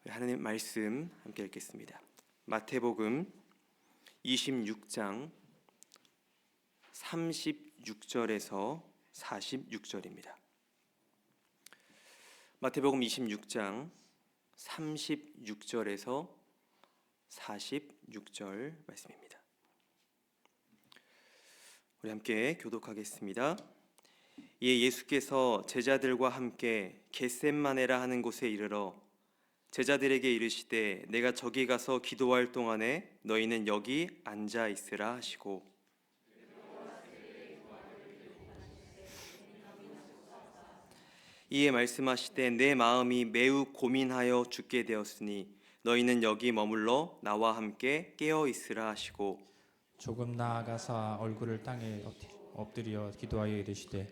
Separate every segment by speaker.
Speaker 1: 하나님 말씀 함께 읽겠습니다. 마태복음 26장 36절에서 46절입니다. 마태복음 26장 36절에서 46절 말씀입니다. 우리 함께 교독하겠습니다. 이에 예수께서 제자들과 함께 겟셋마네라 하는 곳에 이르러 제자들에게 이르시되 내가 저기 가서 기도할 동안에 너희는 여기 앉아 있으라 하시고 이에 말씀하시되 내 마음이 매우 고민하여 죽게 되었으니 너희는 여기 머물러 나와 함께 깨어 있으라 하시고
Speaker 2: 조금 나아가서 얼굴을 땅에 엎드려 기도하여 이르시되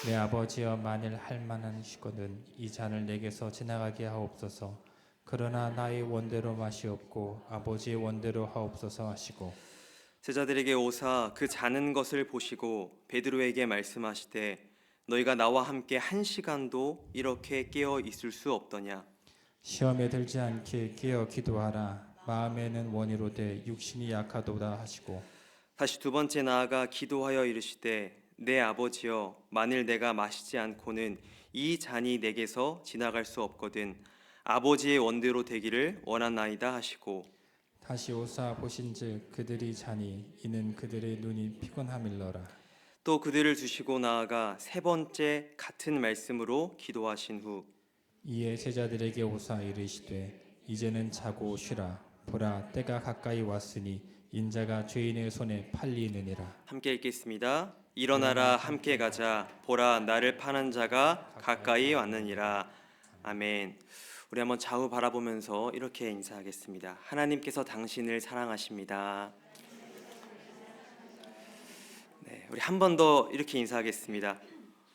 Speaker 2: 내 아버지여 만일 할 만하시거든 이 잔을 내게서 지나가게 하옵소서. 그러나 나의 원대로 마시옵고 아버지의 원대로 하옵소서 하시고
Speaker 1: 제자들에게 오사 그 자는 것을 보시고 베드로에게 말씀하시되 너희가 나와 함께 1시간도 이렇게 깨어 있을 수 없더냐.
Speaker 2: 시험에 들지 않게 깨어 기도하라. 마음에는 원이로되 육신이 약하도다 하시고
Speaker 1: 다시 두 번째 나아가 기도하여 이르시되 내 아버지여 만일 내가 마시지 않고는 이 잔이 내게서 지나갈 수 없거든 아버지의 원대로 되기를 원하나이다 하시고
Speaker 2: 다시 오사 보신즉 그들이 자니 이는 그들의 눈이 피곤함일러라.
Speaker 1: 또 그들을 두시고 나아가 세 번째 같은 말씀으로 기도하신 후
Speaker 2: 이에 제자들에게 오사 이르시되 이제는 자고 쉬라. 보라 때가 가까이 왔으니 인자가 죄인의 손에 팔리느니라.
Speaker 1: 함께 읽겠습니다. 일어나라 함께 가자 보라 나를 파는 자가 가까이 왔느니라. 아멘. 우리 한번 좌우 바라보면서 이렇게 인사하겠습니다. 하나님께서 당신을 사랑하십니다. 네, 우리 한 번 더 이렇게 인사하겠습니다.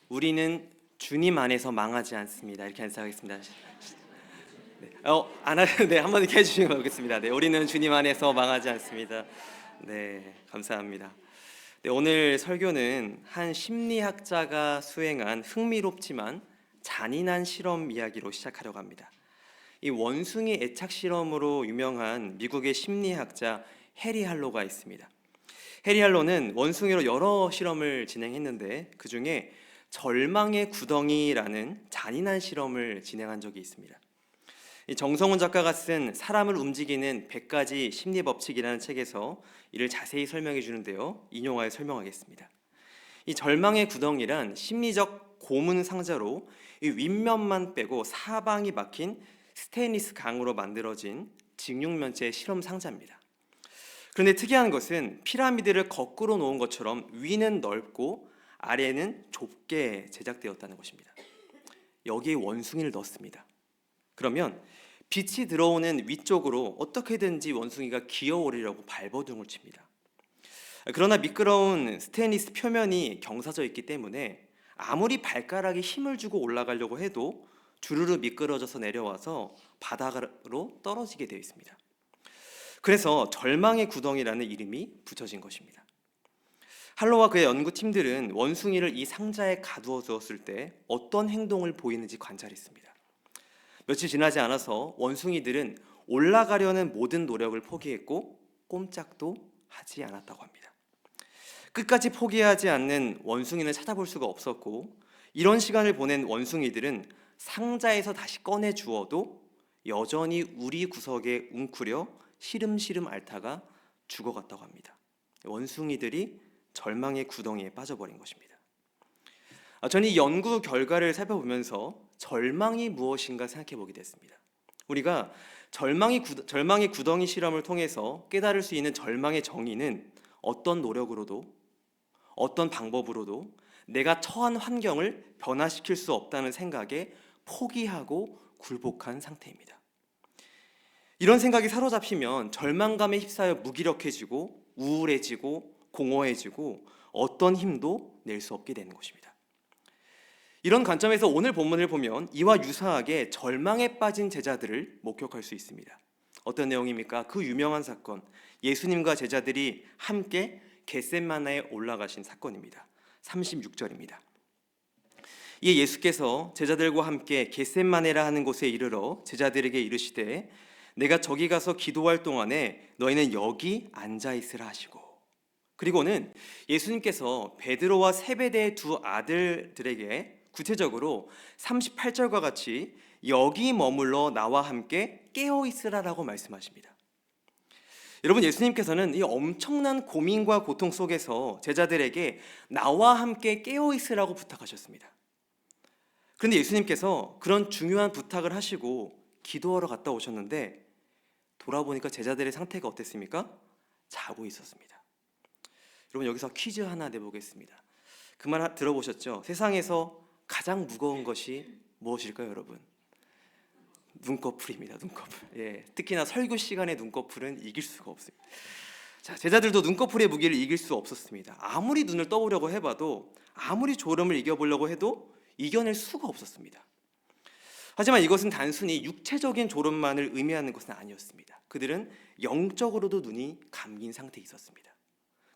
Speaker 1: 우리는 주님 안에서 망하지 않습니다. 이렇게 인사하겠습니다. 네, 네, 한 번 이렇게 해주시면 좋겠습니다. 네, 우리는 주님 안에서 망하지 않습니다. 네, 감사합니다. 네, 오늘 설교는 한 심리학자가 수행한 흥미롭지만 잔인한 실험 이야기로 시작하려고 합니다. 이 원숭이 애착 실험으로 유명한 미국의 심리학자 해리 할로가 있습니다. 해리 할로는 원숭이로 여러 실험을 진행했는데 그 중에 절망의 구덩이라는 잔인한 실험을 진행한 적이 있습니다. 이 정성훈 작가가 쓴 사람을 움직이는 100가지 심리 법칙이라는 책에서 이를 자세히 설명해 주는데요. 인용하여 설명하겠습니다. 이 절망의 구덩이란 심리적 고문 상자로 이 윗면만 빼고 사방이 막힌 스테인리스 강으로 만들어진 직육면체 실험 상자입니다. 그런데 특이한 것은 피라미드를 거꾸로 놓은 것처럼 위는 넓고 아래는 좁게 제작되었다는 것입니다. 여기에 원숭이를 넣었습니다. 그러면 빛이 들어오는 위쪽으로 어떻게든지 원숭이가 기어오르려고 발버둥을 칩니다. 그러나 미끄러운 스테인리스 표면이 경사져 있기 때문에 아무리 발가락에 힘을 주고 올라가려고 해도 주르르 미끄러져서 내려와서 바닥으로 떨어지게 되어 있습니다. 그래서 절망의 구덩이라는 이름이 붙여진 것입니다. 할로와 그의 연구팀들은 원숭이를 이 상자에 가두어 두었을 때 어떤 행동을 보이는지 관찰했습니다. 며칠 지나지 않아서 원숭이들은 올라가려는 모든 노력을 포기했고 꼼짝도 하지 않았다고 합니다. 끝까지 포기하지 않는 원숭이는 찾아볼 수가 없었고 이런 시간을 보낸 원숭이들은 상자에서 다시 꺼내 주어도 여전히 우리 구석에 웅크려 시름시름 앓다가 죽어갔다고 합니다. 원숭이들이 절망의 구덩이에 빠져버린 것입니다. 저는 이 연구 결과를 살펴보면서 절망이 무엇인가 생각해 보게 됐습니다. 우리가 절망의 구덩이 실험을 통해서 깨달을 수 있는 절망의 정의는 어떤 노력으로도 어떤 방법으로도 내가 처한 환경을 변화시킬 수 없다는 생각에 포기하고 굴복한 상태입니다. 이런 생각이 사로잡히면 절망감에 휩싸여 무기력해지고 우울해지고 공허해지고 어떤 힘도 낼 수 없게 되는 것입니다. 이런 관점에서 오늘 본문을 보면 이와 유사하게 절망에 빠진 제자들을 목격할 수 있습니다. 어떤 내용입니까? 그 유명한 사건, 예수님과 제자들이 함께 겟셋마네에 올라가신 사건입니다. 36절입니다. 이에 예수께서 제자들과 함께 겟셋마네라 하는 곳에 이르러 제자들에게 이르시되 내가 저기 가서 기도할 동안에 너희는 여기 앉아 있으라 하시고, 그리고는 예수님께서 베드로와 세베대의 두 아들들에게 구체적으로 38절과 같이 여기 머물러 나와 함께 깨어 있으라라고 말씀하십니다. 여러분, 예수님께서는 이 엄청난 고민과 고통 속에서 제자들에게 나와 함께 깨어 있으라고 부탁하셨습니다. 그런데 예수님께서 그런 중요한 부탁을 하시고 기도하러 갔다 오셨는데 돌아보니까 제자들의 상태가 어땠습니까? 자고 있었습니다. 여러분, 여기서 퀴즈 하나 내보겠습니다. 그 말 들어보셨죠? 세상에서 가장 무거운 것이 무엇일까요, 여러분? 눈꺼풀입니다. 눈꺼풀. 예, 특히나 설교 시간에 눈꺼풀은 이길 수가 없습니다. 자, 제자들도 눈꺼풀의 무게를 이길 수 없었습니다. 아무리 눈을 떠보려고 해봐도, 아무리 졸음을 이겨보려고 해도 이겨낼 수가 없었습니다. 하지만 이것은 단순히 육체적인 졸음만을 의미하는 것은 아니었습니다. 그들은 영적으로도 눈이 감긴 상태에 있었습니다.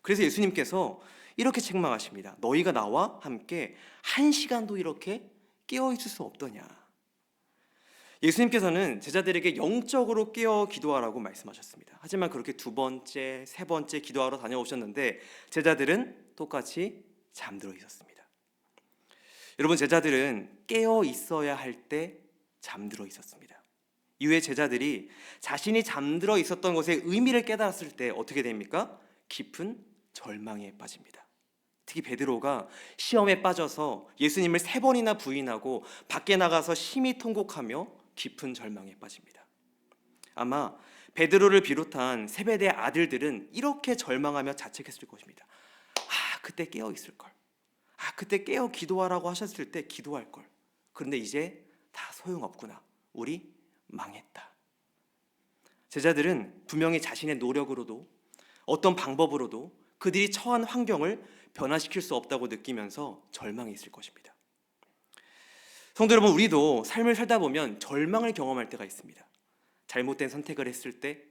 Speaker 1: 그래서 예수님께서 이렇게 책망하십니다. 너희가 나와 함께 1시간도 이렇게 깨어 있을 수 없더냐. 예수님께서는 제자들에게 영적으로 깨어 기도하라고 말씀하셨습니다. 하지만 그렇게 두 번째, 세 번째 기도하러 다녀오셨는데 제자들은 똑같이 잠들어 있었습니다. 여러분, 제자들은 깨어 있어야 할 때 잠들어 있었습니다. 이후에 제자들이 자신이 잠들어 있었던 것의 의미를 깨달았을 때 어떻게 됩니까? 깊은 절망에 빠집니다. 특히 베드로가 시험에 빠져서 예수님을 3번이나 부인하고 밖에 나가서 심히 통곡하며 깊은 절망에 빠집니다. 아마 베드로를 비롯한 세베대의 아들들은 이렇게 절망하며 자책했을 것입니다. 그때 깨어 있을 걸. 그때 깨어 기도하라고 하셨을 때 기도할 걸. 그런데 이제 다 소용없구나. 우리 망했다. 제자들은 분명히 자신의 노력으로도 어떤 방법으로도 그들이 처한 환경을 변화시킬 수 없다고 느끼면서 절망해 있을 것입니다. 성도 여러분, 우리도 삶을 살다 보면 절망을 경험할 때가 있습니다. 잘못된 선택을 했을 때,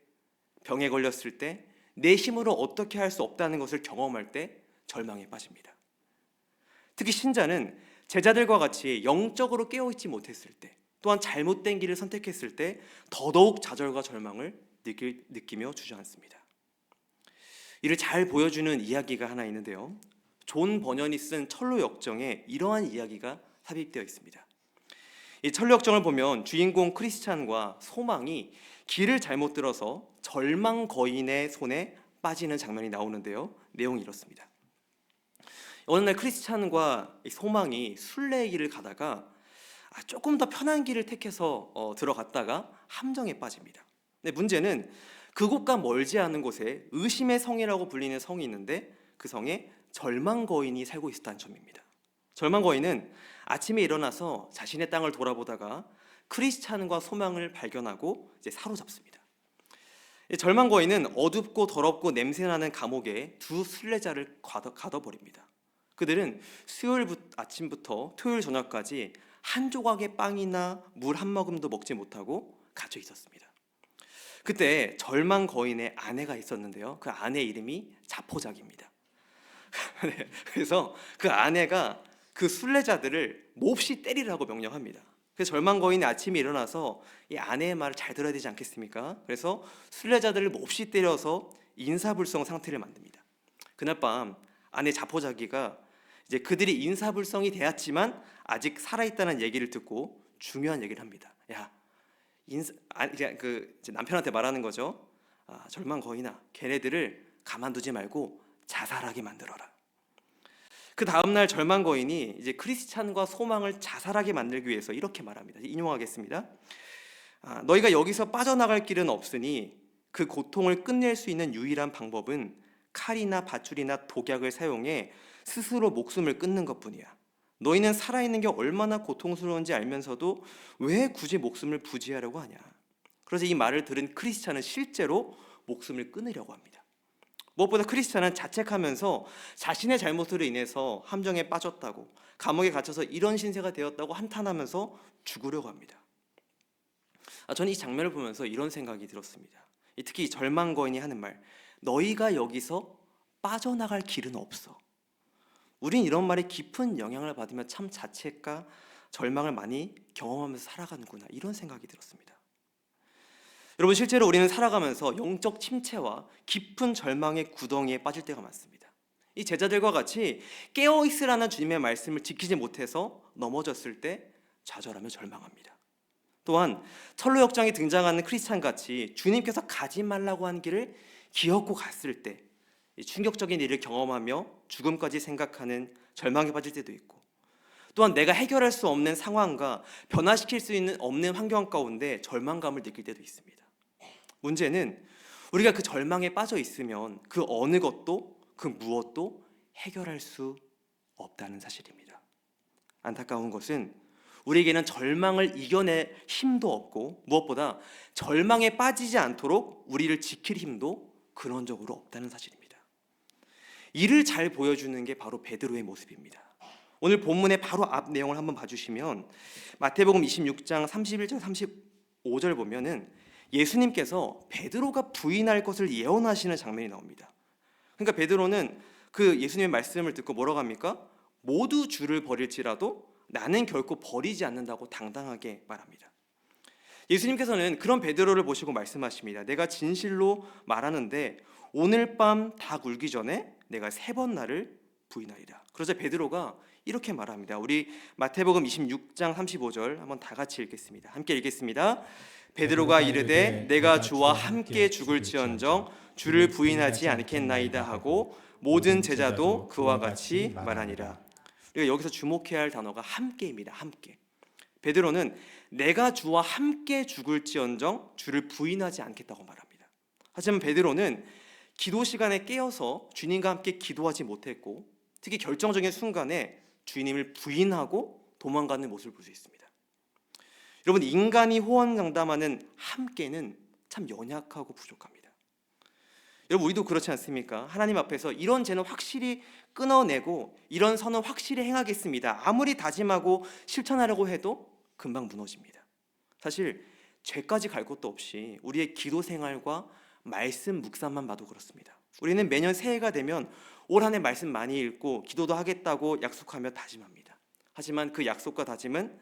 Speaker 1: 병에 걸렸을 때, 내 힘으로 어떻게 할 수 없다는 것을 경험할 때 절망에 빠집니다. 특히 신자는 제자들과 같이 영적으로 깨어있지 못했을 때, 또한 잘못된 길을 선택했을 때 더더욱 좌절과 절망을 느끼며 주저앉습니다. 이를 잘 보여주는 이야기가 하나 있는데요. 존 버년이 쓴 철로 역정에 이러한 이야기가 삽입되어 있습니다. 이 철로 역정을 보면 주인공 크리스찬과 소망이 길을 잘못 들어서 절망 거인의 손에 빠지는 장면이 나오는데요. 내용이 이렇습니다. 어느 날 크리스찬과 소망이 순례의 길을 가다가 조금 더 편한 길을 택해서 들어갔다가 함정에 빠집니다. 근데 문제는 그곳과 멀지 않은 곳에 의심의 성이라고 불리는 성이 있는데 그 성에 절망 거인이 살고 있었다는 점입니다. 절망 거인은 아침에 일어나서 자신의 땅을 돌아보다가 크리스찬과 소망을 발견하고 이제 사로잡습니다. 절망 거인은 어둡고 더럽고 냄새나는 감옥에 두 순례자를 가둬버립니다. 그들은 수요일 아침부터 토요일 저녁까지 한 조각의 빵이나 물 한 모금도 먹지 못하고 갇혀 있었습니다. 그때 절망 거인의 아내가 있었는데요. 그 아내 이름이 자포자기입니다. 네, 그래서 그 아내가 그 순례자들을 몹시 때리라고 명령합니다. 그래서 절망 거인이 아침에 일어나서 이 아내의 말을 잘 들어야 되지 않겠습니까? 그래서 순례자들을 몹시 때려서 인사불성 상태를 만듭니다. 그날 밤 아내 자포자기가 이제 그들이 인사불성이 되었지만 아직 살아있다는 얘기를 듣고 중요한 얘기를 합니다. 이제 남편한테 말하는 거죠. 절망 거인아, 걔네들을 가만두지 말고 자살하게 만들어라. 그 다음날 절망 거인이 이제 크리스찬과 소망을 자살하게 만들기 위해서 이렇게 말합니다. 인용하겠습니다. 너희가 여기서 빠져나갈 길은 없으니 그 고통을 끝낼 수 있는 유일한 방법은 칼이나 밧줄이나 독약을 사용해 스스로 목숨을 끊는 것뿐이야. 너희는 살아있는 게 얼마나 고통스러운지 알면서도 왜 굳이 목숨을 부지하려고 하냐. 그래서 이 말을 들은 크리스찬은 실제로 목숨을 끊으려고 합니다. 무엇보다 크리스찬은 자책하면서 자신의 잘못으로 인해서 함정에 빠졌다고, 감옥에 갇혀서 이런 신세가 되었다고 한탄하면서 죽으려고 합니다. 저는 이 장면을 보면서 이런 생각이 들었습니다. 특히 절망 거인이 하는 말, 너희가 여기서 빠져나갈 길은 없어. 우린 이런 말에 깊은 영향을 받으며 참 자책과 절망을 많이 경험하면서 살아가는구나, 이런 생각이 들었습니다. 여러분, 실제로 우리는 살아가면서 영적 침체와 깊은 절망의 구덩이에 빠질 때가 많습니다. 이 제자들과 같이 깨어있으라는 주님의 말씀을 지키지 못해서 넘어졌을 때 좌절하며 절망합니다. 또한 철로 역정에 등장하는 크리스찬같이 주님께서 가지 말라고 한 길을 기어코 갔을 때 충격적인 일을 경험하며 죽음까지 생각하는 절망에 빠질 때도 있고, 또한 내가 해결할 수 없는 상황과 변화시킬 수 있는 없는 환경 가운데 절망감을 느낄 때도 있습니다. 문제는 우리가 그 절망에 빠져 있으면 그 어느 것도 그 무엇도 해결할 수 없다는 사실입니다. 안타까운 것은 우리에게는 절망을 이겨낼 힘도 없고, 무엇보다 절망에 빠지지 않도록 우리를 지킬 힘도 근원적으로 없다는 사실입니다. 이를 잘 보여주는 게 바로 베드로의 모습입니다. 오늘 본문의 바로 앞 내용을 한번 봐주시면 마태복음 26장 31절 35절 보면은 예수님께서 베드로가 부인할 것을 예언하시는 장면이 나옵니다. 그러니까 베드로는 그 예수님의 말씀을 듣고 뭐라고 합니까? 모두 주를 버릴지라도 나는 결코 버리지 않는다고 당당하게 말합니다. 예수님께서는 그런 베드로를 보시고 말씀하십니다. 내가 진실로 말하는데 오늘 밤 닭 울기 전에 내가 3번 나를 부인하리라. 그러자 베드로가 이렇게 말합니다. 우리 마태복음 26장 35절 한번 다 같이 읽겠습니다. 함께 읽겠습니다. 베드로가 이르되 내가 주와 함께 죽을지언정 주를 부인하지 않겠나이다 하고 모든 제자도 그와 같이 말하니라. 우리가 여기서 주목해야 할 단어가 함께입니다. 함께. 베드로는 내가 주와 함께 죽을지언정 주를 부인하지 않겠다고 말합니다. 하지만 베드로는 기도 시간에 깨어서 주님과 함께 기도하지 못했고, 특히 결정적인 순간에 주님을 부인하고 도망가는 모습을 볼 수 있습니다. 여러분, 인간이 호언장담하는 함께는 참 연약하고 부족합니다. 여러분, 우리도 그렇지 않습니까? 하나님 앞에서 이런 죄는 확실히 끊어내고 이런 선은 확실히 행하겠습니다, 아무리 다짐하고 실천하려고 해도 금방 무너집니다. 사실 죄까지 갈 것도 없이 우리의 기도 생활과 말씀 묵상만 봐도 그렇습니다. 우리는 매년 새해가 되면 올 한 해 말씀 많이 읽고 기도도 하겠다고 약속하며 다짐합니다. 하지만 그 약속과 다짐은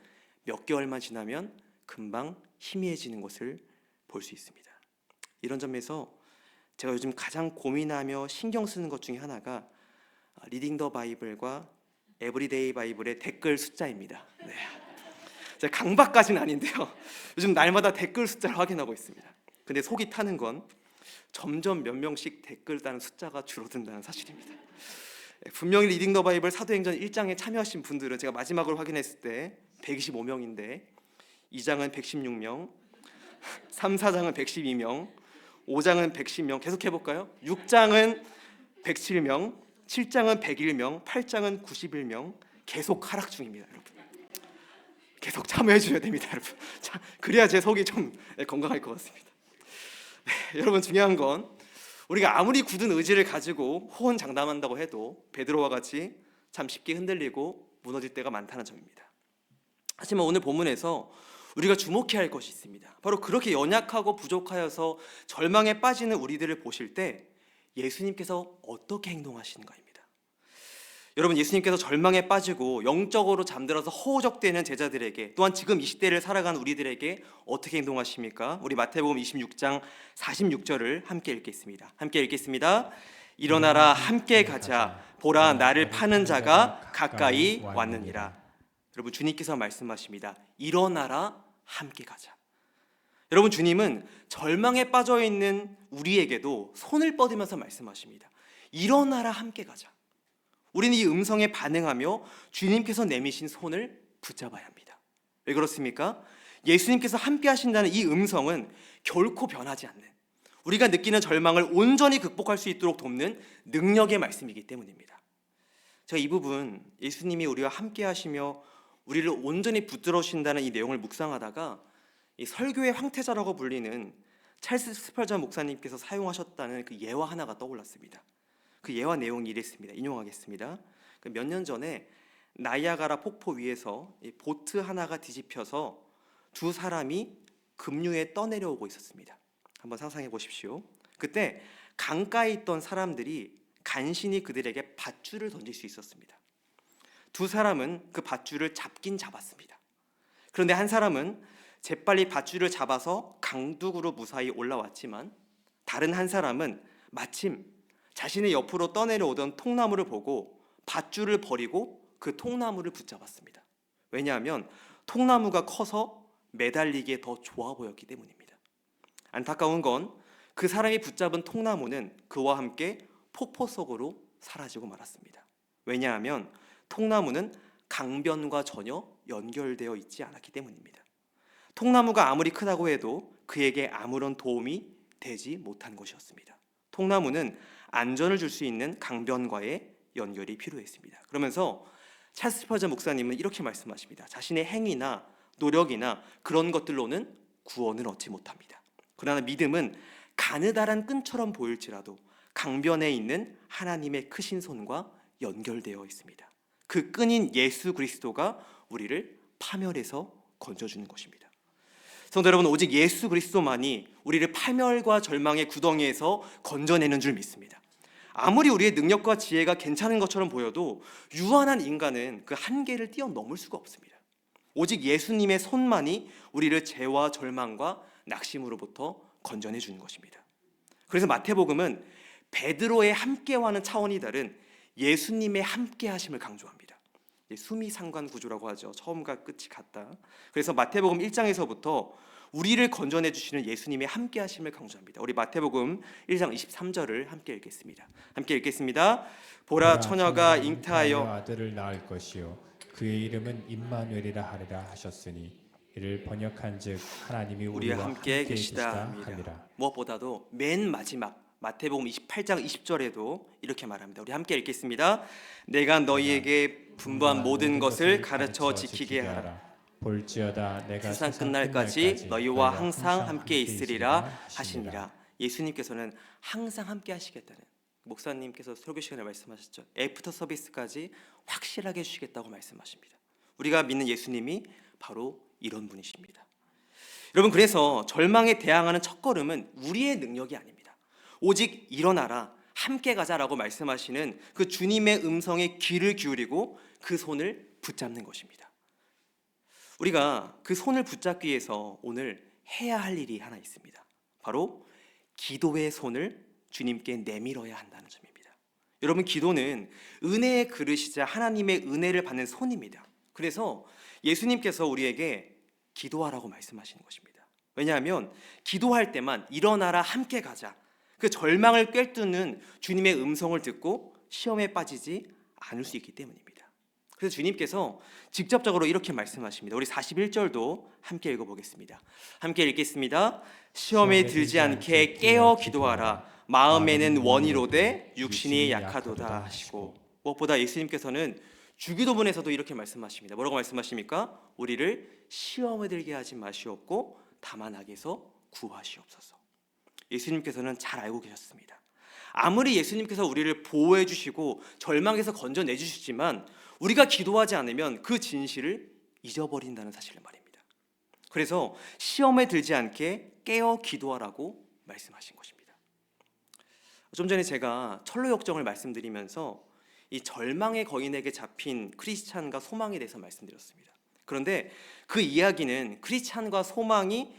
Speaker 1: 몇 개월만 지나면 금방 희미해지는 것을 볼 수 있습니다. 이런 점에서 제가 요즘 가장 고민하며 신경 쓰는 것 중에 하나가 리딩 더 바이블과 에브리데이 바이블의 댓글 숫자입니다. 네. 제가 강박까지는 아닌데요, 요즘 날마다 댓글 숫자를 확인하고 있습니다. 근데 속이 타는 건 점점 몇 명씩 댓글 다는 숫자가 줄어든다는 사실입니다. 분명히 리딩 더 바이블 사도행전 1장에 참여하신 분들은 제가 마지막으로 확인했을 때 125명인데 2장은 116명, 3, 4장은 112명, 5장은 110명, 계속 해볼까요? 6장은 107명, 7장은 101명, 8장은 91명, 계속 하락 중입니다, 여러분. 계속 참여해 주셔야 됩니다, 여러분. 자, 그래야 제 속이 좀 건강할 것 같습니다. 네, 여러분, 중요한 건 우리가 아무리 굳은 의지를 가지고 호언장담한다고 해도 베드로와 같이 참 쉽게 흔들리고 무너질 때가 많다는 점입니다. 하지만 오늘 본문에서 우리가 주목해야 할 것이 있습니다. 바로 그렇게 연약하고 부족하여서 절망에 빠지는 우리들을 보실 때 예수님께서 어떻게 행동하시는가입니다. 여러분, 예수님께서 절망에 빠지고 영적으로 잠들어서 허우적대는 제자들에게, 또한 지금 이 시대를 살아가는 우리들에게 어떻게 행동하십니까? 우리 마태복음 26장 46절을 함께 읽겠습니다. 함께 읽겠습니다. 일어나라, 함께 가자. 보라, 나를 파는 자가 가까이 왔느니라. 여러분, 주님께서 말씀하십니다. 일어나라, 함께 가자. 여러분, 주님은 절망에 빠져 있는 우리에게도 손을 뻗으면서 말씀하십니다. 일어나라, 함께 가자. 우리는 이 음성에 반응하며 주님께서 내미신 손을 붙잡아야 합니다. 왜 그렇습니까? 예수님께서 함께 하신다는 이 음성은 결코 변하지 않는, 우리가 느끼는 절망을 온전히 극복할 수 있도록 돕는 능력의 말씀이기 때문입니다. 제가 이 부분, 예수님이 우리와 함께 하시며 우리를 온전히 붙들어주신다는 이 내용을 묵상하다가 이 설교의 황태자라고 불리는 찰스 스펄전 목사님께서 사용하셨다는 그 예화 하나가 떠올랐습니다. 그 예화 내용이 이랬습니다. 인용하겠습니다. 몇 년 전에 나이아가라 폭포 위에서 보트 하나가 뒤집혀서 두 사람이 급류에 떠내려오고 있었습니다. 한번 상상해 보십시오. 그때 강가에 있던 사람들이 간신히 그들에게 밧줄을 던질 수 있었습니다. 두 사람은 그 밧줄을 잡긴 잡았습니다. 그런데 한 사람은 재빨리 밧줄을 잡아서 강둑으로 무사히 올라왔지만 다른 한 사람은 마침 자신의 옆으로 떠내려오던 통나무를 보고 밧줄을 버리고 그 통나무를 붙잡았습니다. 왜냐하면 통나무가 커서 매달리기에 더 좋아 보였기 때문입니다. 안타까운 건 그 사람이 붙잡은 통나무는 그와 함께 폭포 속으로 사라지고 말았습니다. 왜냐하면 통나무는 강변과 전혀 연결되어 있지 않았기 때문입니다. 통나무가 아무리 크다고 해도 그에게 아무런 도움이 되지 못한 것이었습니다. 통나무는 안전을 줄 수 있는 강변과의 연결이 필요했습니다. 그러면서 찰스 스퍼전 목사님은 이렇게 말씀하십니다. 자신의 행위나 노력이나 그런 것들로는 구원을 얻지 못합니다. 그러나 믿음은 가느다란 끈처럼 보일지라도 강변에 있는 하나님의 크신 손과 연결되어 있습니다. 그 끈인 예수 그리스도가 우리를 파멸해서 건져주는 것입니다. 성도 여러분, 오직 예수 그리스도만이 우리를 파멸과 절망의 구덩이에서 건져내는 줄 믿습니다. 아무리 우리의 능력과 지혜가 괜찮은 것처럼 보여도 유한한 인간은 그 한계를 뛰어넘을 수가 없습니다. 오직 예수님의 손만이 우리를 죄와 절망과 낙심으로부터 건져내 주는 것입니다. 그래서 마태복음은 베드로의 함께와는 차원이 다른 예수님의 함께하심을 강조합니다. 수미상관 구조라고 하죠. 처음과 끝이 같다. 그래서 마태복음 1장에서부터 우리를 건져내 주시는 예수님의 함께하심을 강조합니다. 우리 마태복음 1장 23절을 함께 읽겠습니다. 함께 읽겠습니다. 보라 처녀가 잉태하여
Speaker 2: 아들을 낳을 것이요 그의 이름은 임마누엘이라 하리라 하셨으니 이를 번역한즉 하나님이
Speaker 1: 우리와 함께 계시다 함이라. 무엇보다도 맨 마지막 마태복음 28장 20절에도 이렇게 말합니다. 우리 함께 읽겠습니다. 내가 너희에게 분부한 모든 것을 가르쳐 지키게 하라.
Speaker 2: 볼지어다 내가
Speaker 1: 세상 끝날까지 너희와 항상 함께 있으리라 하시니라. 예수님께서는 항상 함께 하시겠다는, 목사님께서 설교 시간에 말씀하셨죠. 애프터 서비스까지 확실하게 해주시겠다고 말씀하십니다. 우리가 믿는 예수님이 바로 이런 분이십니다. 여러분, 그래서 절망에 대항하는 첫걸음은 우리의 능력이 아닙니다. 오직 일어나라, 함께 가자라고 말씀하시는 그 주님의 음성에 귀를 기울이고 그 손을 붙잡는 것입니다. 우리가 그 손을 붙잡기 위해서 오늘 해야 할 일이 하나 있습니다. 바로 기도의 손을 주님께 내밀어야 한다는 점입니다. 여러분, 기도는 은혜의 그릇이자 하나님의 은혜를 받는 손입니다. 그래서 예수님께서 우리에게 기도하라고 말씀하시는 것입니다. 왜냐하면 기도할 때만 일어나라, 함께 가자, 그 절망을 꿰뚫는 주님의 음성을 듣고 시험에 빠지지 않을 수 있기 때문입니다. 그래서 주님께서 직접적으로 이렇게 말씀하십니다. 우리 41절도 함께 읽어보겠습니다. 함께 읽겠습니다. 시험에 들지 않게 깨어 기도하라. 마음에는 원이로되 육신이 약하도다 하시고. 무엇보다 예수님께서는 주기도문에서도 이렇게 말씀하십니다. 뭐라고 말씀하십니까? 우리를 시험에 들게 하지 마시옵고 다만 악에서 구하시옵소서. 예수님께서는 잘 알고 계셨습니다. 아무리 예수님께서 우리를 보호해 주시고 절망에서 건져내 주시지만 우리가 기도하지 않으면 그 진실을 잊어버린다는 사실을 말입니다. 그래서 시험에 들지 않게 깨어 기도하라고 말씀하신 것입니다. 좀 전에 제가 철로 역정을 말씀드리면서 이 절망의 거인에게 잡힌 크리스찬과 소망에 대해서 말씀드렸습니다. 그런데 그 이야기는 크리스찬과 소망이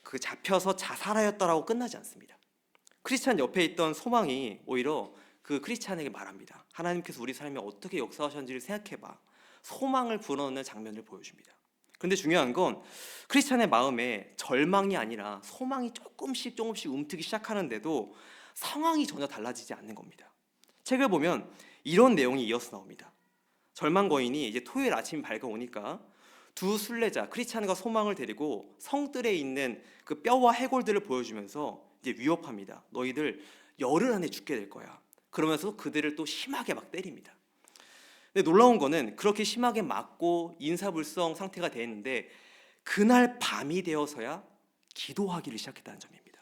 Speaker 1: 그 잡혀서 자살하였다라고 끝나지 않습니다. 크리스찬 옆에 있던 소망이 오히려 그 크리스찬에게 말합니다. 하나님께서 우리 삶에 어떻게 역사하셨는지를 생각해봐. 소망을 불어넣는 장면을 보여줍니다. 그런데 중요한 건 크리스찬의 마음에 절망이 아니라 소망이 조금씩 움트기 시작하는데도 상황이 전혀 달라지지 않는 겁니다. 책을 보면 이런 내용이 이어서 나옵니다. 절망 거인이 이제 토요일 아침이 밝아오니까 두 순례자 크리스찬과 소망을 데리고 성뜰에 있는 그 뼈와 해골들을 보여주면서 이제 위협합니다. 너희들 열흘 안에 죽게 될 거야. 그러면서 그들을 또 심하게 막 때립니다. 근데 놀라운 거는 그렇게 심하게 맞고 인사불성 상태가 됐는데 그날 밤이 되어서야 기도하기를 시작했다는 점입니다.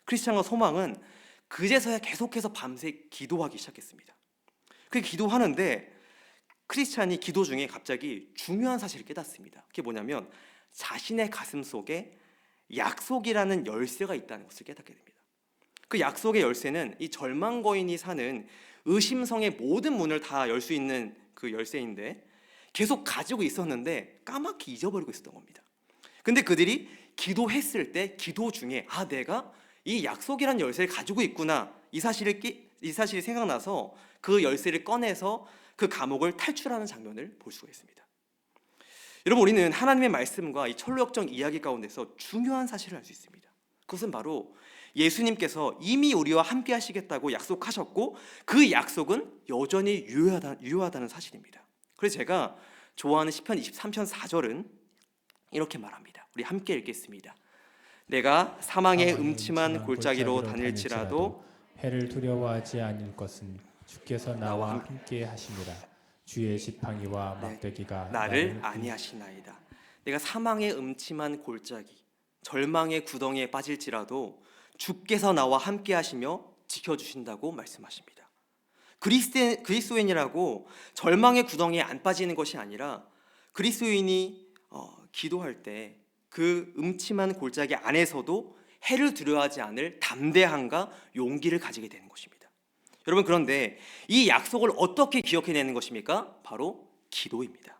Speaker 1: 크리스찬과 소망은 그제서야 계속해서 밤새 기도하기 시작했습니다. 그 기도하는데 크리스찬이 기도 중에 갑자기 중요한 사실을 깨닫습니다. 그게 뭐냐면 자신의 가슴 속에 약속이라는 열쇠가 있다는 것을 깨닫게 됩니다. 그 약속의 열쇠는 이 절망 거인이 사는 의심성의 모든 문을 다 열 수 있는 그 열쇠인데 계속 가지고 있었는데 까맣게 잊어버리고 있었던 겁니다. 근데 그들이 기도했을 때 기도 중에 내가 이 약속이란 열쇠를 가지고 있구나 이 사실이 생각나서 그 열쇠를 꺼내서 그 감옥을 탈출하는 장면을 볼 수가 있습니다. 여러분, 우리는 하나님의 말씀과 이 철로역정 이야기 가운데서 중요한 사실을 알 수 있습니다. 그것은 바로 예수님께서 이미 우리와 함께 하시겠다고 약속하셨고 그 약속은 여전히 유효하다는 사실입니다. 그래서 제가 좋아하는 시편 23편 4절은 이렇게 말합니다. 우리 함께 읽겠습니다. 내가 사망의 음침한 골짜기로 다닐지라도
Speaker 2: 해를 두려워하지 않을 것은 주께서 나와 함께 하시니라. 주의 지팡이와 막대기가
Speaker 1: 나를 안위하시나이다. 내가 사망의 음침한 골짜기, 절망의 구덩이에 빠질지라도 주께서 나와 함께 하시며 지켜주신다고 말씀하십니다. 그리스도인이라고 절망의 구덩이에 안 빠지는 것이 아니라 그리스도인이 기도할 때 그 음침한 골짜기 안에서도 해를 두려워하지 않을 담대함과 용기를 가지게 되는 것입니다. 여러분, 그런데 이 약속을 어떻게 기억해내는 것입니까? 바로 기도입니다.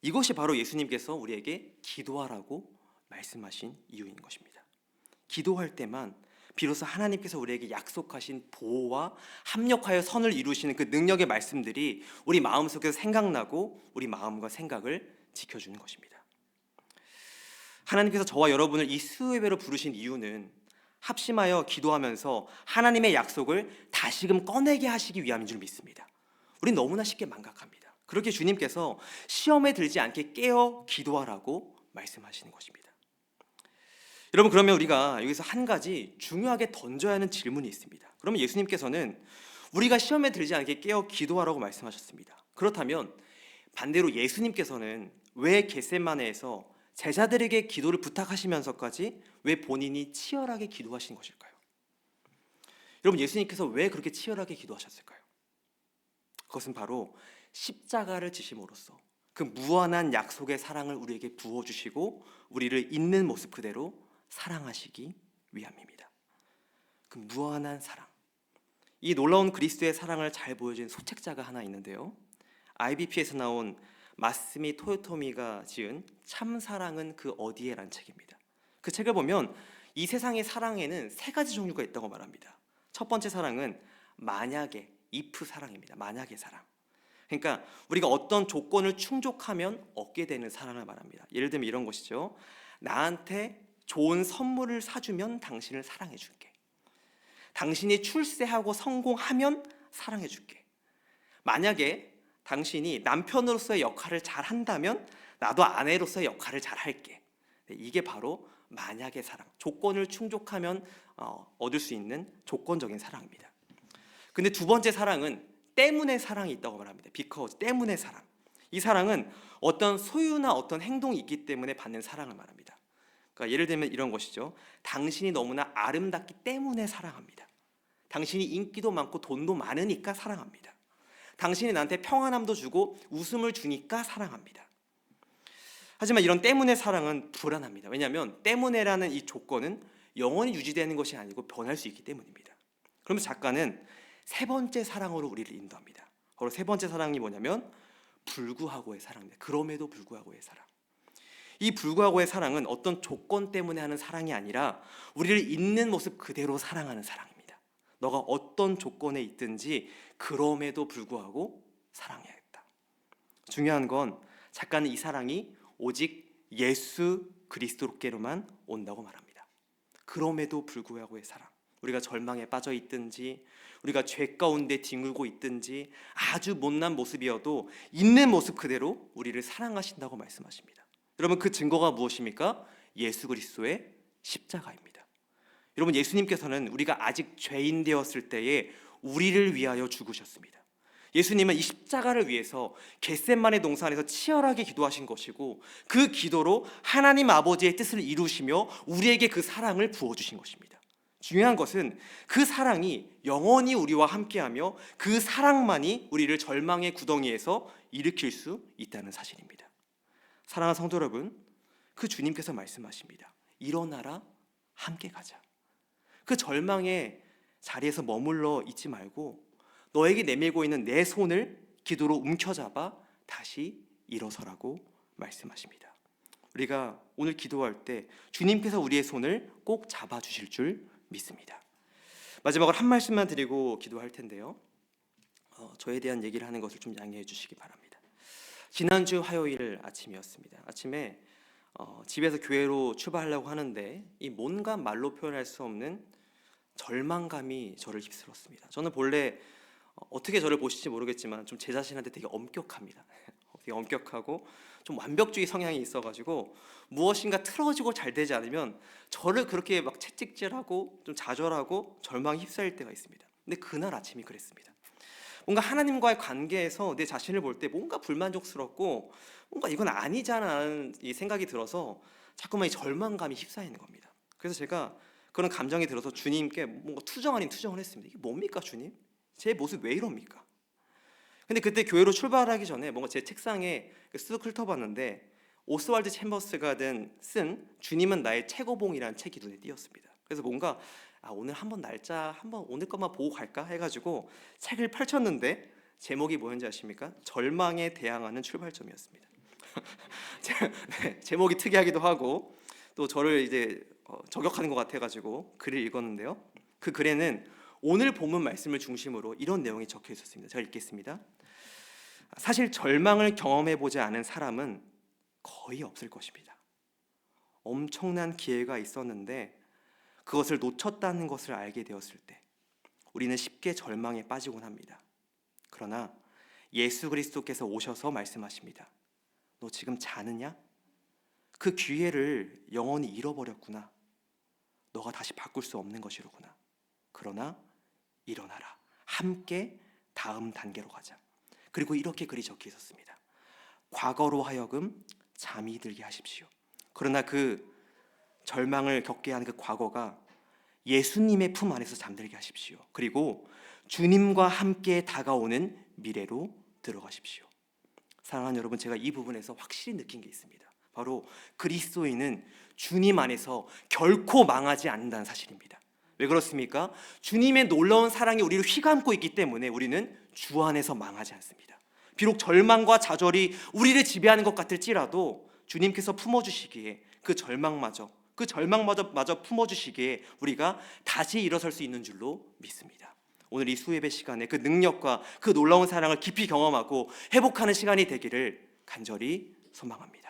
Speaker 1: 이것이 바로 예수님께서 우리에게 기도하라고 말씀하신 이유인 것입니다. 기도할 때만 비로소 하나님께서 우리에게 약속하신 보호와 합력하여 선을 이루시는 그 능력의 말씀들이 우리 마음속에서 생각나고 우리 마음과 생각을 지켜주는 것입니다. 하나님께서 저와 여러분을 이 수요예배로 부르신 이유는 합심하여 기도하면서 하나님의 약속을 다시금 꺼내게 하시기 위함인 줄 믿습니다. 우린 너무나 쉽게 망각합니다. 그렇게 주님께서 시험에 들지 않게 깨어 기도하라고 말씀하시는 것입니다. 여러분, 그러면 우리가 여기서 한 가지 중요하게 던져야 하는 질문이 있습니다. 그러면 예수님께서는 우리가 시험에 들지 않게 깨어 기도하라고 말씀하셨습니다. 그렇다면 반대로 예수님께서는 왜 겟세마네에서 제자들에게 기도를 부탁하시면서까지 왜 본인이 치열하게 기도하신 것일까요? 여러분, 예수님께서 왜 그렇게 치열하게 기도하셨을까요? 그것은 바로 십자가를 지심으로써 그 무한한 약속의 사랑을 우리에게 부어주시고 우리를 있는 모습 그대로 사랑하시기 위함입니다. 그 무한한 사랑, 이 놀라운 그리스도의 사랑을 잘 보여준 소책자가 하나 있는데요, IBP에서 나온 마스미 토요토미가 지은 참사랑은 그 어디에란 책입니다. 그 책을 보면 이 세상의 사랑에는 세 가지 종류가 있다고 말합니다. 첫 번째 사랑은 만약의 if 사랑입니다. 만약의 사랑. 그러니까 우리가 어떤 조건을 충족하면 얻게 되는 사랑을 말합니다. 예를 들면 이런 것이죠. 나한테 좋은 선물을 사주면 당신을 사랑해 줄게. 당신이 출세하고 성공하면 사랑해 줄게. 만약에 당신이 남편으로서의 역할을 잘 한다면 나도 아내로서의 역할을 잘 할게. 이게 바로 만약의 사랑, 조건을 충족하면 얻을 수 있는 조건적인 사랑입니다. 근데 두 번째 사랑은 때문에 사랑이 있다고 말합니다. because, 때문에 사랑. 이 사랑은 어떤 소유나 어떤 행동이 있기 때문에 받는 사랑을 말합니다. 그러니까 예를 들면 이런 것이죠. 당신이 너무나 아름답기 때문에 사랑합니다. 당신이 인기도 많고 돈도 많으니까 사랑합니다. 당신이 나한테 평안함도 주고 웃음을 주니까 사랑합니다. 하지만 이런 때문에 사랑은 불안합니다. 왜냐하면 때문에라는 이 조건은 영원히 유지되는 것이 아니고 변할 수 있기 때문입니다. 그러면서 작가는 세 번째 사랑으로 우리를 인도합니다. 바로 세 번째 사랑이 뭐냐면 불구하고의 사랑입니다. 그럼에도 불구하고의 사랑. 이 불구하고의 사랑은 어떤 조건 때문에 하는 사랑이 아니라 우리를 있는 모습 그대로 사랑하는 사랑입니다. 너가 어떤 조건에 있든지 그럼에도 불구하고 사랑해야겠다. 중요한 건 작가는 이 사랑이 오직 예수 그리스도께로만 온다고 말합니다. 그럼에도 불구하고의 사랑. 우리가 절망에 빠져 있든지 우리가 죄 가운데 뒹굴고 있든지 아주 못난 모습이어도 있는 모습 그대로 우리를 사랑하신다고 말씀하십니다. 여러분, 그 증거가 무엇입니까? 예수 그리스도의 십자가입니다. 여러분, 예수님께서는 우리가 아직 죄인 되었을 때에 우리를 위하여 죽으셨습니다. 예수님은 이 십자가를 위해서 겟세마네 동산에서 치열하게 기도하신 것이고 그 기도로 하나님 아버지의 뜻을 이루시며 우리에게 그 사랑을 부어주신 것입니다. 중요한 것은 그 사랑이 영원히 우리와 함께하며 그 사랑만이 우리를 절망의 구덩이에서 일으킬 수 있다는 사실입니다. 사랑하는 성도 여러분, 그 주님께서 말씀하십니다. 일어나라, 함께 가자. 그 절망의 자리에서 머물러 있지 말고 너에게 내밀고 있는 내 손을 기도로 움켜잡아 다시 일어서라고 말씀하십니다. 우리가 오늘 기도할 때 주님께서 우리의 손을 꼭 잡아주실 줄 믿습니다. 마지막으로 한 말씀만 드리고 기도할 텐데요. 저에 대한 얘기를 하는 것을 좀 양해해 주시기 바랍니다. 지난주 화요일 아침이었습니다. 아침에 집에서 교회로 출발하려고 하는데 이 뭔가 말로 표현할 수 없는 절망감이 저를 휩쓸었습니다. 저는 본래 어떻게 저를 보실지 모르겠지만 좀 제 자신한테 되게 엄격합니다. 되게 엄격하고 좀 완벽주의 성향이 있어가지고 무엇인가 틀어지고 잘 되지 않으면 저를 그렇게 막 채찍질하고 좀 좌절하고 절망이 휩싸일 때가 있습니다. 근데 그날 아침이 그랬습니다. 뭔가 하나님과의 관계에서 내 자신을 볼 때 뭔가 불만족스럽고 뭔가 이건 아니잖아는 이 생각이 들어서 자꾸만 이 절망감이 휩싸이는 겁니다. 그래서 제가 그런 감정이 들어서 주님께 뭔가 투정 아닌 투정을 했습니다. 이게 뭡니까 주님? 제 모습 왜 이럽니까? 근데 그때 교회로 출발하기 전에 뭔가 제 책상에 쓱 훑어봤는데 오스왈드 챔버스가 쓴 주님은 나의 최고봉이라는 책이 눈에 띄었습니다. 그래서 뭔가 오늘 한번 날짜 한번 오늘 것만 보고 갈까 해가지고 책을 펼쳤는데 제목이 뭐였는지 아십니까? 절망에 대항하는 출발점이었습니다. 네, 제목이 특이하기도 하고 또 저를 이제 저격하는 것 같아가지고 글을 읽었는데요. 그 글에는 오늘 본문 말씀을 중심으로 이런 내용이 적혀 있었습니다. 제가 읽겠습니다. 사실 절망을 경험해보지 않은 사람은 거의 없을 것입니다. 엄청난 기회가 있었는데 그것을 놓쳤다는 것을 알게 되었을 때 우리는 쉽게 절망에 빠지곤 합니다. 그러나 예수 그리스도께서 오셔서 말씀하십니다. 너 지금 자느냐? 그 기회를 영원히 잃어버렸구나. 너가 다시 바꿀 수 없는 것이로구나. 그러나 일어나라. 함께 다음 단계로 가자. 그리고 이렇게 글이 적혀 있었습니다. 과거로 하여금 잠이 들게 하십시오. 그러나 그 절망을 겪게 한 그 과거가 예수님의 품 안에서 잠들게 하십시오. 그리고 주님과 함께 다가오는 미래로 들어가십시오. 사랑하는 여러분, 제가 이 부분에서 확실히 느낀 게 있습니다. 바로 그리스도인은 주님 안에서 결코 망하지 않는다는 사실입니다. 왜 그렇습니까? 주님의 놀라운 사랑이 우리를 휘감고 있기 때문에 우리는 주 안에서 망하지 않습니다. 비록 절망과 좌절이 우리를 지배하는 것 같을지라도 주님께서 품어주시기에 그 절망마저 품어주시기에 우리가 다시 일어설 수 있는 줄로 믿습니다. 오늘 이 수예배 시간에 그 능력과 그 놀라운 사랑을 깊이 경험하고 회복하는 시간이 되기를 간절히 소망합니다.